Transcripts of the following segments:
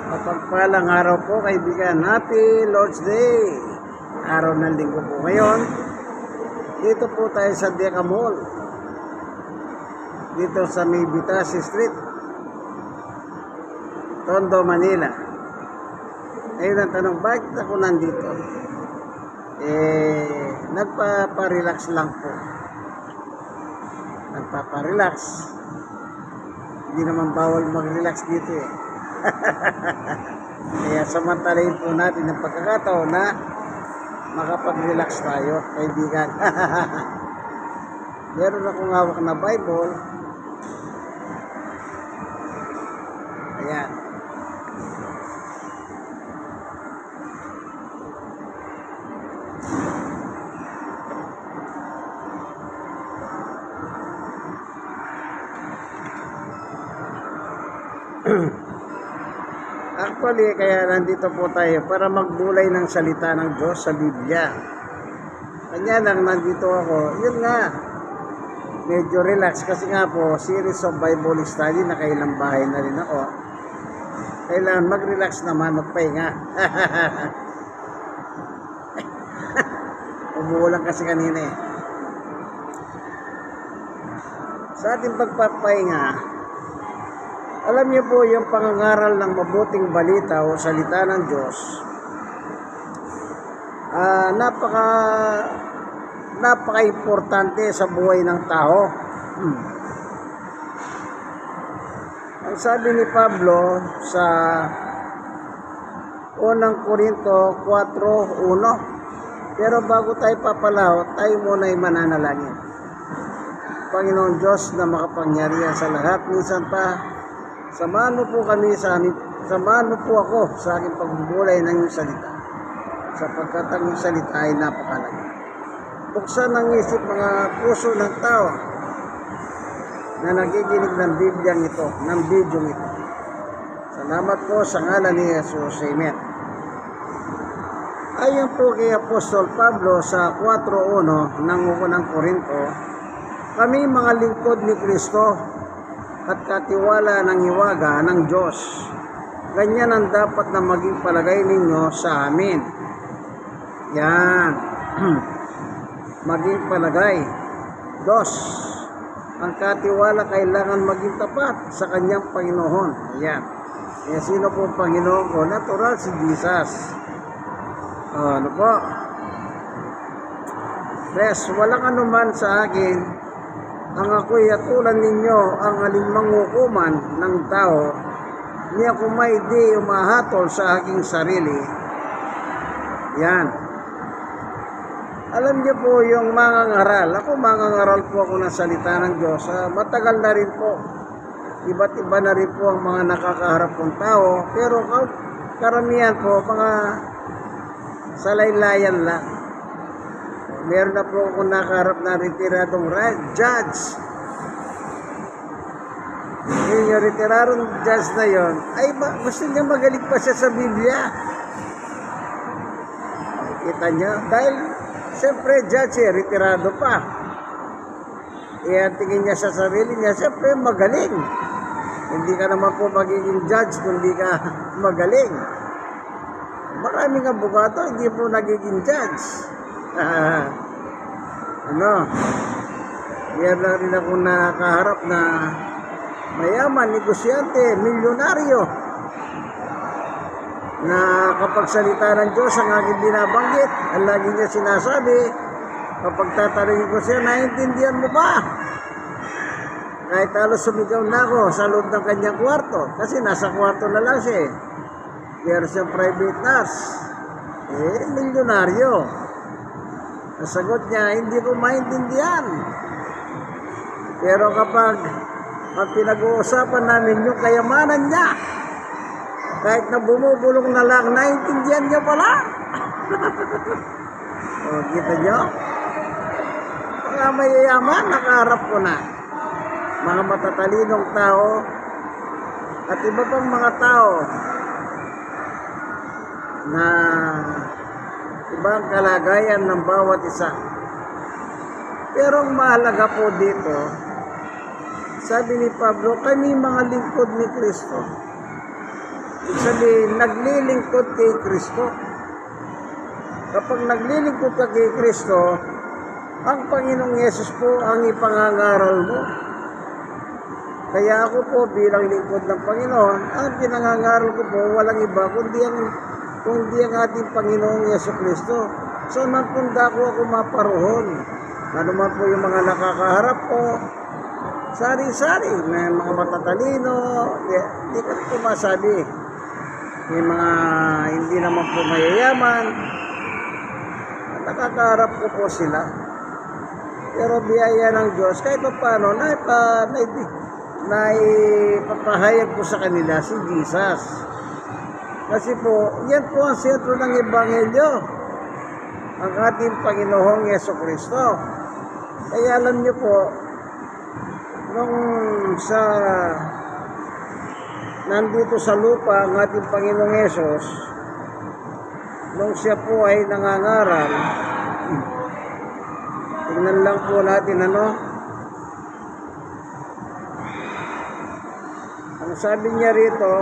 Mapagpalang araw po kaibigan. Happy Lord's Day. Araw ng linggo po ngayon. Dito po tayo sa Deca Mall. Dito sa may Bitasi Street, Tondo, Manila. Ngayon ang tanong, bakit ako nandito? Nagpaparelax lang po. Nagpaparelax. Hindi naman bawal mag-relax dito eh. Kaya samantalahin po natin ang pagkakataon na makapag-relax tayo, kaibigan. Meron akong hawak na Bible. Ayan. Actually, kaya nandito po tayo para magbulay ng salita ng Diyos sa Biblia. Kanya lang nandito ako. Yun nga, medyo relax kasi nga po, series of Bible study, nakailang bahay na rin ako. Kailangan mag-relax naman, magpahinga. Umuulan kasi kanina eh. Sa ating pagpapahinga, alam niyo po yung pangangaral ng mabuting balita o salita ng Diyos, napaka-importante sa buhay ng tao. Ang sabi ni Pablo sa unang Korinto 4:1, pero bago tayo papalaw, tayo muna ay mananalangin. Panginoon Diyos na makapangyarihan sa lahat, minsan pa samahan mo po kami samahan mo po ako sa aking pagbubulay ng iyong salita, sapagkat ang iyong salita ay napakalaga. Buksan ang isip mga puso ng tao na nagiginig ng Bibliang ito, ng bidyong ito. Salamat po sa ngalan ni Jesus. Amen. Ayon po kay Apostol Pablo sa 4:1 ng unang Korinto, kami mga lingkod ni Kristo at katiwala ng hiwaga ng Diyos. Ganyan ang dapat na maging palagay ninyo sa amin. Yan. Maging palagay. Dos. Ang katiwala kailangan maging tapat sa kanyang Panginoon. Ayan. Kaya sino po Panginoon ko? Natural si Jesus. Ano po? Yes, walang anuman sa akin ang ako'y atulan ninyo ang alinmang hukuman ng tao, ni ako may di umahatol sa aking sarili. Yan. Alam niyo po yung mangangaral. Ako mangangaral po ako ng salita ng Diyos. Matagal na rin po. Iba't iba na rin po ang mga nakakaharap kong tao. Pero karamihan po, mga salaylayan lang. Meron na po akong nakaharap na retiradong judge. Yung retiradong judge na yon, ay gusto niya magaling pa siya sa Biblia. Kita niyo? Dahil, siyempre, judge retirado pa. Tingin niya sa sarili niya, siyempre, magaling. Hindi ka naman po magiging judge kung hindi ka magaling. Maraming abogado, hindi po nagiging judge. Yan lang rin ako nakaharap na mayaman, negosyante, milyonaryo, na kapag salita ng Diyos ang aking binabanggit, ang lagi niya sinasabi, kapag tatanungin ko siya, naiintindihan mo ba? Kahit halos sumigaw na ako sa loob ng kanyang kwarto, kasi nasa kwarto na lang siya eh. Pero siyang private nurse, milyonaryo. Ang sagot niya, hindi ko maintindihan. Pero kapag ang pinag-uusapan namin yung kayamanan niya, kahit na bumubulong na lang, naintindihan niya pala. O, kita niyo? Mga mayayaman, nakaharap ko na. Mga matatalinong tao at iba pang mga tao na ibang kalagayan ng bawat isa. Pero ang mahalaga po dito, sabi ni Pablo, kami mga lingkod ni Kristo. sabihin, naglilingkod kay Kristo. Kapag naglilingkod ka kay Kristo, ang Panginoong Yesus po ang ipangangaral mo. Kaya ako po bilang lingkod ng Panginoon, ang pinangangaral ko po walang iba kundi ang ating Panginoong Yesus Kristo. So nagpunda ko ako maparoon. Ano man po yung mga nakakaharap ko, sari-sari, may mga matatalino, hindi ko po masabi. May mga hindi naman po mayayaman, nakakaharap ko po sila. Pero biyaya ng Diyos, kahit pa paano, naipapahayag ko sa kanila si Jesus. Kasi po, yan po ang sentro ng Ebanghelyo, ang ating Panginoong Jesucristo. Kaya alam niyo po, nung nandito sa lupa ang ating Panginoong Yesus, nung siya po ay nangangaral, tingnan lang po natin ang sabi niya rito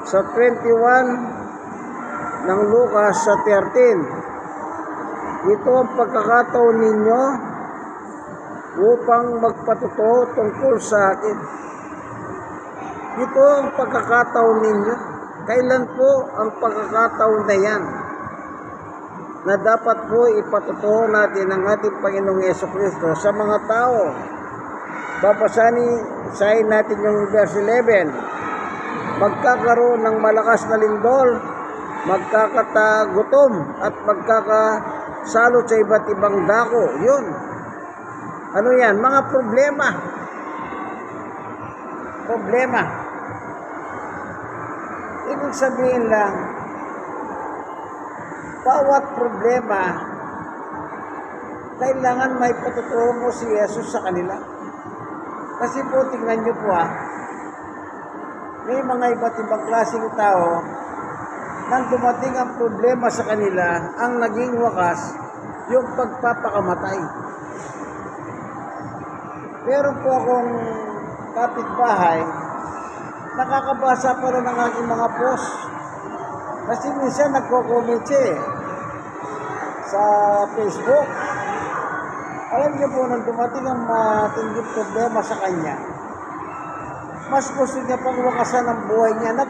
sa 21 ng Lucas sa 13, ito ang pagkakataon ninyo upang magpatotoo tungkol sa akin. Ito ang pagkakataon ninyo. Kailan po ang pagkakataon na yan na dapat po ipatotoo natin ang ating Panginoong Jesucristo sa mga tao? Babasahin natin yung verse 11. Magkakaroon ng malakas na lindol, magkakatagutom at magkakasalot sa iba't ibang dako. Yun. Ano yan? Mga problema. Ibig sabihin lang, bawat problema, kailangan may patuturo mo si Jesus sa kanila. Kasi po, tingnan nyo po may mga iba't ibang klaseng tao nang dumating ang problema sa kanila, ang naging wakas, yung pagpapakamatay. Meron po akong kapitbahay, nakakabasa pa rin ng aking mga post. Kasi minsan nagko-comment siya sa Facebook. Alam niyo po, nang dumating ang matinding problema sa kanya, mas gusto niya pang wakasan ang buhay niya.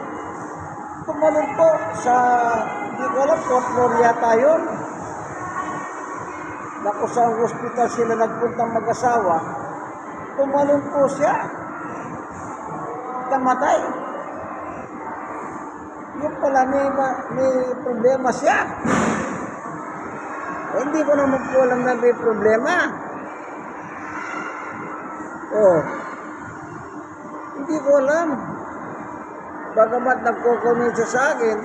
Tumalon po sa, hindi ko alam, 4th floor yata yun. Naku, sa hospital sila nagpuntang mag-asawa. Tumalon po siya. Kamatay. Yung pala, may problema siya. Hindi ko naman po alam na may problema. Hindi ko alam. Bagamat nagko-comment siya sa akin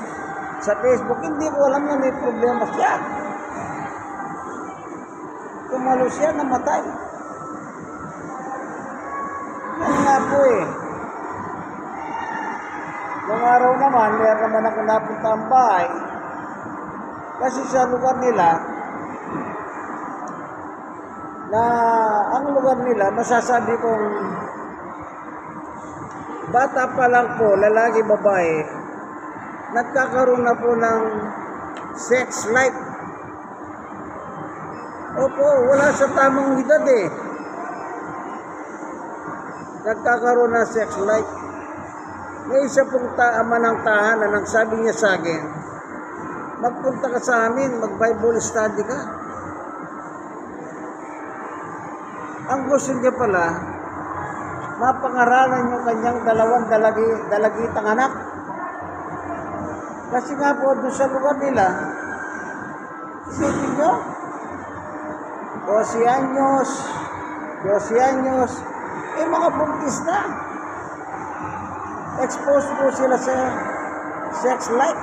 sa Facebook, hindi ko alam na may problema siya. Tumalo siya, namatay. Yan nga po Noong araw naman, meron naman ako napunta ang bahay. Kasi sa lugar nila, masasabi kong bata pa lang po, lalaki, babae, nagkakaroon na po ng sex life. Opo, wala sa tamang edad Nagkakaroon ng sex life. May isa pong ama ng tahanan, ang sabi niya sa akin, magpunta ka sa amin, mag-Bible study ka. Ang gusto niya pala, mapangaralan yung kanyang dalawang dalagitang anak. Kasi nga po, doon sa lugar nila, isipin nyo, 12 anyos, mga buntis na. Exposed po sila sa sex life.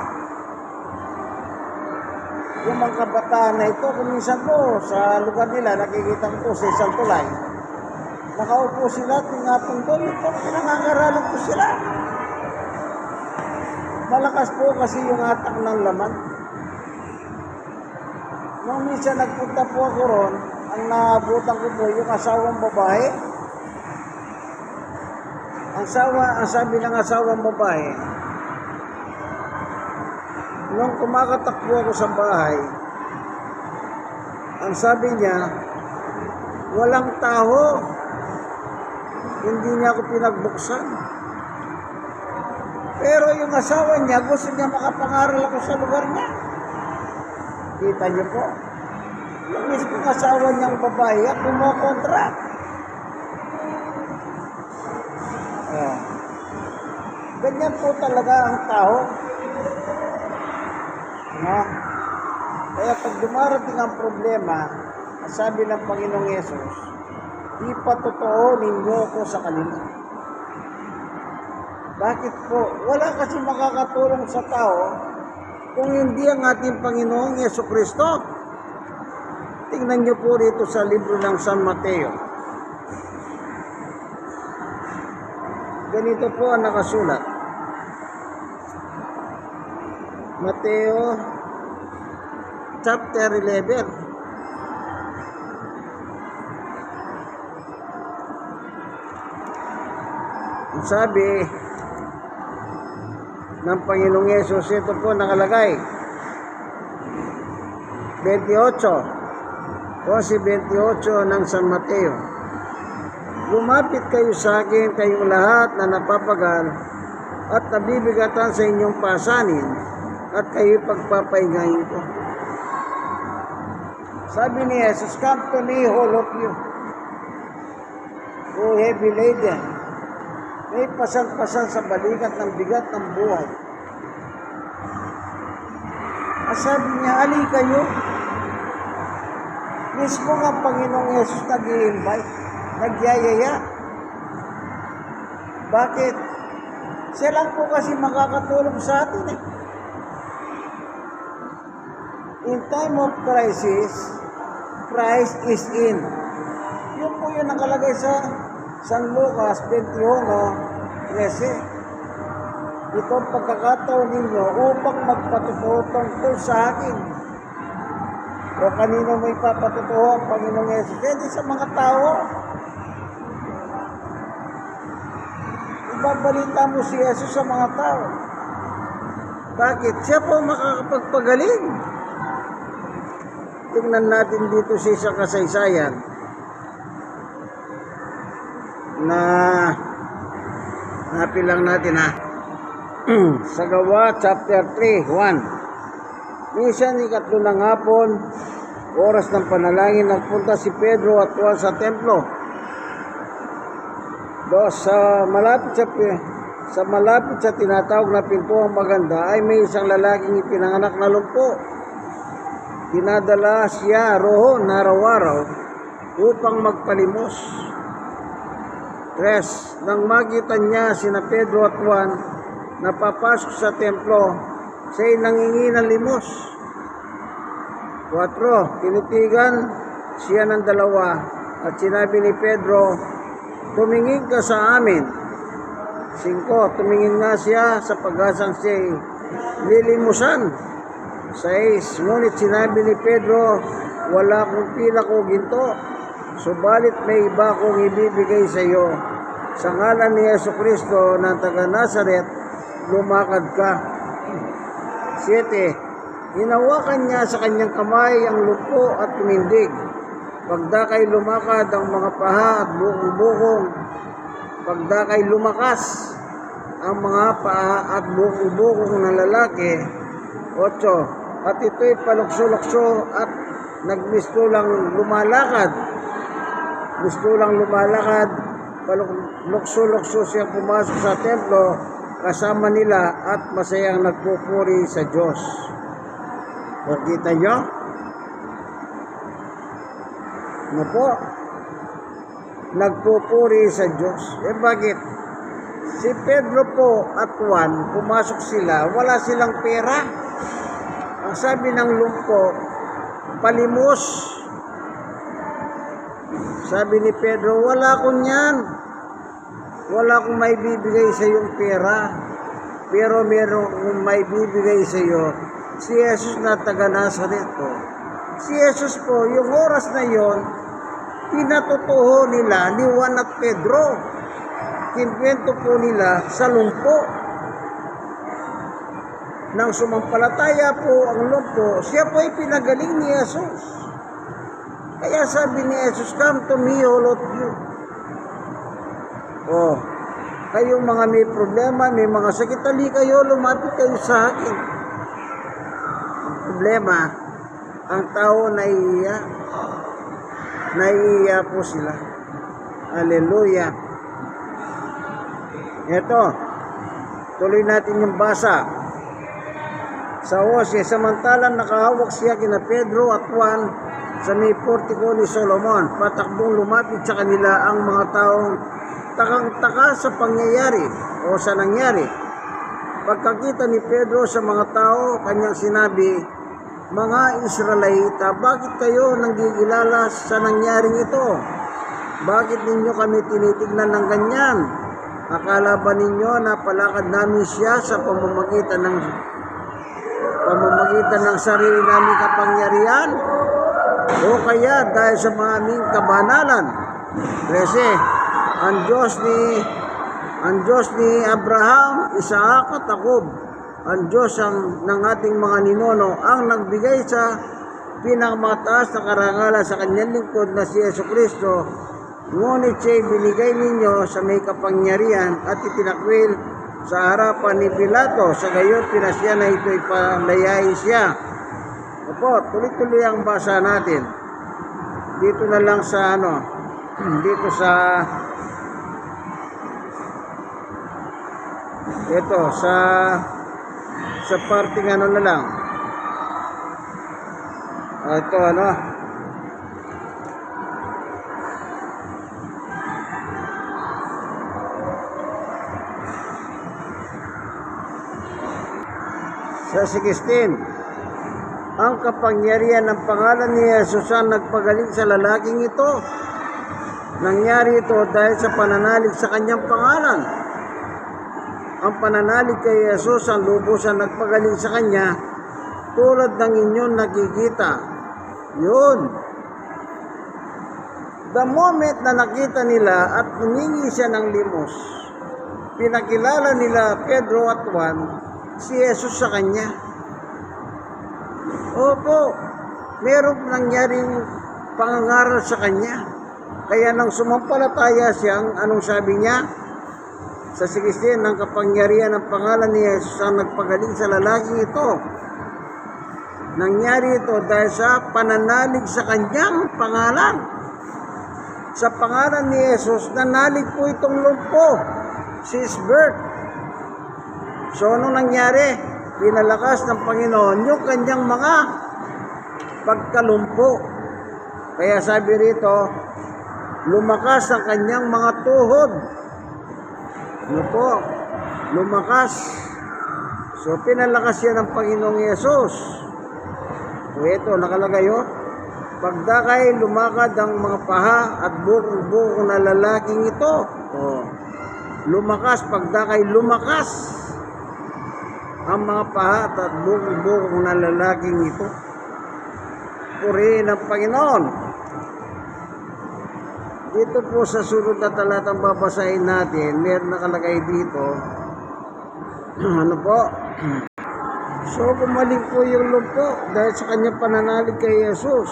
Yung mga kabataan na ito, kung minsan po, sa lugar nila, nakikita ko po sa isang tulay, nakaupo sila, tinapong doon, pinangangaralan po sila. Malakas po kasi yung atak ng laman. Nung minsan nagpunta po ako ron, ang naabutan ko po yung asawang babae. Ang sabi ng asawang babae, Nung kumakatakbo ako sa bahay, ang sabi niya, walang taho. Hindi niya ako pinagbuksan. Pero yung asawa niya, gusto niya makapangaral ako sa lugar niya. Kita niyo po. Yung mismo asawa niyang babae at kumokontra. Ganyan po talaga ang tao. No? Kaya pag dumarating ang problema, sabi ng Panginoong Yesus, ipatotoo ninyo ko sa kanila. Bakit po? Wala kasi makakatulong sa tao kung hindi ang ating Panginoong Jesucristo. Tingnan niyo po dito sa libro ng San Mateo. Ganito po ang nakasulat. Mateo chapter 11. Sabi ng Panginoong Yesus, ito po nakalagay 28 o si 28 ng San Mateo. Lumapit kayo sa akin, kayong lahat na napapagal at nabibigatan sa inyong pasanin, at kayo pagpapahingahin ko. Sabi ni Jesus, come to me, all of you who heavy laden, may pasan-pasan sa balikat ng bigat ng buhay. At sabi niya, ali kayo. Mismo nga Panginoong Yesus nag-i-invite, nagyayaya. Bakit? Siya lang po kasi makakatulong sa atin eh. In time of crisis, Christ is in. Yun po yung nakalagay sa San Lucas 21:13. Ito ang pagkakataon ninyo upang magpatotoo tungkol sa akin. O kanino mo ipapatotoo ang Panginoong Yesus? Hindi sa mga tao. Ibabalita mo si Yesus sa mga tao. Bakit? Siya po makakapagpagaling. Tingnan natin dito sa isang kasaysayan na hanapin lang natin sa Gawa chapter 3:1. Minsan ikatlo ng hapon, oras ng panalangin, nagpunta si Pedro at Juan sa templo. Sa malapit sa tinatawag na pintuang maganda ay may isang lalaking ipinanganak na lumpo. Dinadala siya roon araw-araw upang magpalimos. 3. Nang makita niya sina Pedro at Juan na papasok sa templo, siya'y nangingi ng limos. 4. Tinitigan siya ng dalawa at sinabi ni Pedro, tumingin ka sa amin. 5. Tumingin nga siya sa pag-asang siya'y lilimusan. 6. Ngunit sinabi ni Pedro, wala akong pila ko ginto, subalit may iba akong ibibigay sa iyo. Sa ngalan ni Jesucristo ng taga Nazaret, lumakad ka. 7. Hinawakan niya sa kanyang kamay ang lumpo at tumindig. Pagdakay lumakad ang mga paha at bukong-bukong. Pagdakay lumakas ang mga paa at bukong-bukong ng lalaki. 8. At ito'y palukso-lukso at nagmistulang lumalakad. Palukso-lukso siyang pumasok sa templo kasama nila at masayang nagpupuri sa Diyos. Nakita nyo? Ano po? Nagpupuri sa Diyos. Bakit? Si Pedro po at Juan, pumasok sila, wala silang pera. Ang sabi ng lumpo, palimos. Sabi ni Pedro, wala akong yan. Wala akong may bibigay sa iyong pera. Pero meron akong may bibigay sa iyo. Si Jesus na taga Nazaret po. Si Jesus po, yung oras na yon, pinatotoo nila ni Juan at Pedro. Kinkwento po nila sa lumpo. nang sumampalataya po ang lumpo, siya po ay pinagaling ni Jesus. Kaya sabi ni Jesus, "Come to me, all of you." Oh, kayong mga may problema, may mga sakit, ali kayo, lumapit kayo sa akin. Ang problema, ang tao naiiya. Naiiya po sila. Hallelujah. Ito, tuloy natin yung basa. Sa 11, samantalang nakahawak siya kina Pedro at Juan sa may portiko ni Solomon, patakbong lumapit sa kanila ang mga taong takang-taka sa pangyayari o sa nangyari. Pagkakita ni Pedro sa mga tao, kanyang sinabi, "Mga Israelita, bakit kayo nanggigilala sa nangyaring ito? Bakit ninyo kami tinitignan ng ganyan? Akala ba ninyo na palakad namin siya sa pamamagitan ng sarili naming kapangyarihan? O kaya dahil sa aming kabanalan?" Kasi ang Diyos ni Abraham, Isaac at Jacob, ang Diyos ng ating mga ninuno, ang nagbigay sa pinakamataas na karangalan sa kanyang lingkod na si Jesucristo. Ngunit siya'y binigay ninyo sa may kapangyarihan at itinakwil sa harapan ni Pilato. Sa gayon, pinasya na ito'y palayain siya. Opo, tuloy-tuloy ang basa natin. Dito na lang sa dito sa ito sa parting na lang. Ito sa 16, ang kapangyarihan ng pangalan ni Jesus ang nagpagaling sa lalaking ito. Nangyari ito dahil sa pananalig sa kanyang pangalan. Ang pananalig kay Jesus ang lubusan nagpagaling sa kanya, tulad ng inyong nakikita. Yun. The moment na nakita nila at humingi siya ng limos, pinakilala nila Pedro at Juan si Jesus sa kanya. Opo, merong nangyaring pangangaral sa kanya. Kaya nang sumampalataya siyang, anong sabi niya? Sa 16, ng kapangyarihan ng pangalan ni Jesus ang nagpagaling sa lalaking ito. Nangyari ito dahil sa pananalig sa kanyang pangalan. Sa pangalan ni Jesus, nanalig po itong lumpo, si Isbert. So, anong nangyari? Pinalakas ng Panginoon yung kanyang mga pagkalumpo. Kaya sabi rito, lumakas ang kanyang mga tuhod. Ano po? Lumakas. So, pinalakas yan ng Panginoong Yesus. So, ito, nakalagay pagdakay lumakad ang mga paha at buko na lalaking ito. So, lumakas, pagdakay lumakas ang mga paha at buko na lalaking ito. Purihin ang Panginoon. Dito po sa sunod na talatang babasahin natin, meron nakalagay dito, ano po? So, gumaling po yung lumpo dahil sa kanyang pananalig kay Jesus.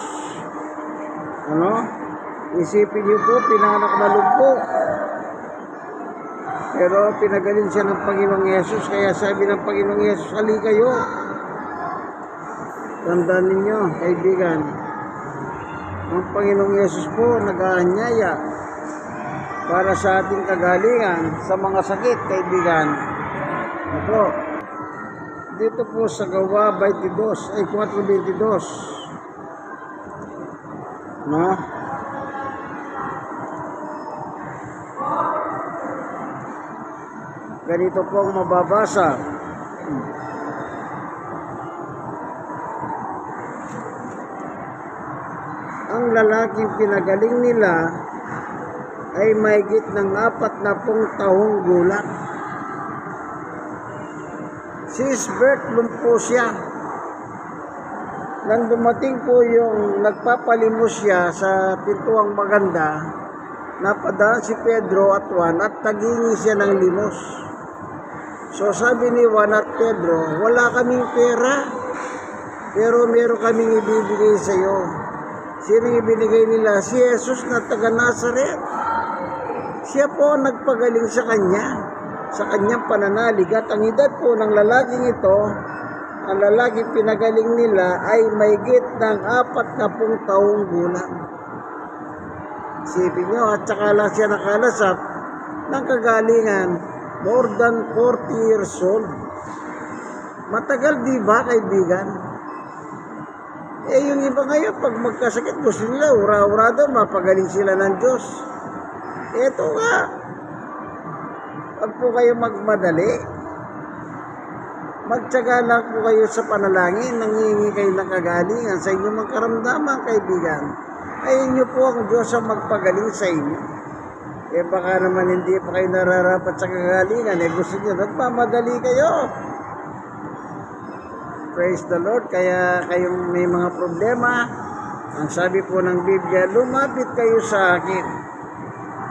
Isipin niyo po, pinanganak na lumpo. Pero pinagaling siya ng Panginoong Yesus, kaya sabi ng Panginoong Yesus, "Hali kayo." Tandaan ninyo, kaibigan, ang Panginoong Yesus po nag-aanyaya para sa ating kagalingan sa mga sakit, kaibigan. Ito, dito po sa Gawa 4:22. Ganito po ang mababasa. Ang lalaking pinagaling nila ay mahigit ng 40 taong gulang. Si Isbert lumpo siya. Nang dumating po yung nagpapalimos siya sa pintuang maganda, napadaan si Pedro at Juan at tagingi siya ng limos. So sabi ni Juan at Pedro, wala kaming pera, pero meron kaming ibibigay sa iyo. Sino ibinigay nila? Si Jesus na taga Nazaret. Siya po ang nagpagaling sa kanya, sa kanyang pananalig. At ang edad po ng lalaking ito, ang lalaking pinagaling nila ay mahigit ng 40 taong gulang. Isipin nyo, at saka lang siya nakalasap ng kagalingan, more than 40 years old. Matagal, di ba, kaibigan? Yung iba ngayon, pag magkasakit, gusto nila, ura-urado, mapagaling sila ng Diyos. Eto nga, pag po kayo magmadali, magtyaga lang po kayo sa panalangin, nangingi kayo ng kagalingan sa inyong mga karamdaman, kaibigan. Ayun nyo po ang Diyos ang magpagaling sa inyo. Baka naman hindi pa kayo nararapat sa kagalingan, gusto nyo, nagmamadali kayo. Praise the Lord. Kaya kayong may mga problema, ang sabi po ng Biblia, lumapit kayo sa akin.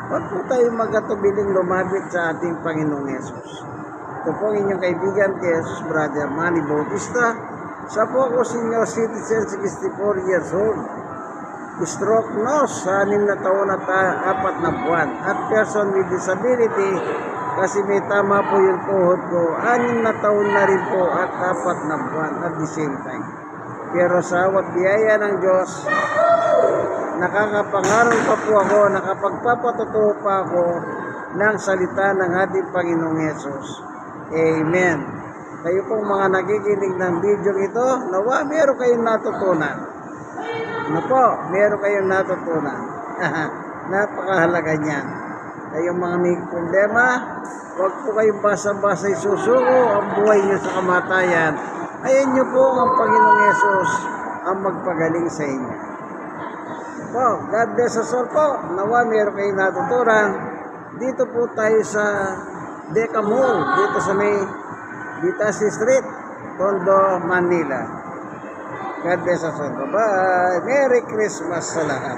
Huwag po tayo magkatubiling lumapit sa ating Panginoong Yesus. Ito po ang inyong kaibigan kay Jesus, Brother Manny Bautista. Sa po ako senior citizen, 64 years old. Stroke nose, 6 na taon at 4 na buwan. At person with disability, kasi may tama po yung tuhod ko, 6 na taon na rin po at 4 na buwan at the same time. Pero sa awat biyaya ng Diyos, nakakapangaral pa po ako, nakapagpapatotoo pa ako ng salita ng ating Panginoong Yesus. Amen. Kayo pong mga nakikinig ng video ito, nawa meron kayong natutunan. Ano po, meron kayong natutunan. Napakahalaga niyan. Kayong mga may problema, huwag po kayong basa-basa isusuko ang buhay nyo sa kamatayan. Ayan nyo po ang Panginoong Yesus ang magpagaling sa inyo. Po, God bless us all po. Nawa meron kayong natutunan. Dito po tayo sa Deca Mall, dito sa may Vitasi Street, Tondo, Manila. God bless us all. Bye-bye. Merry Christmas sa lahat.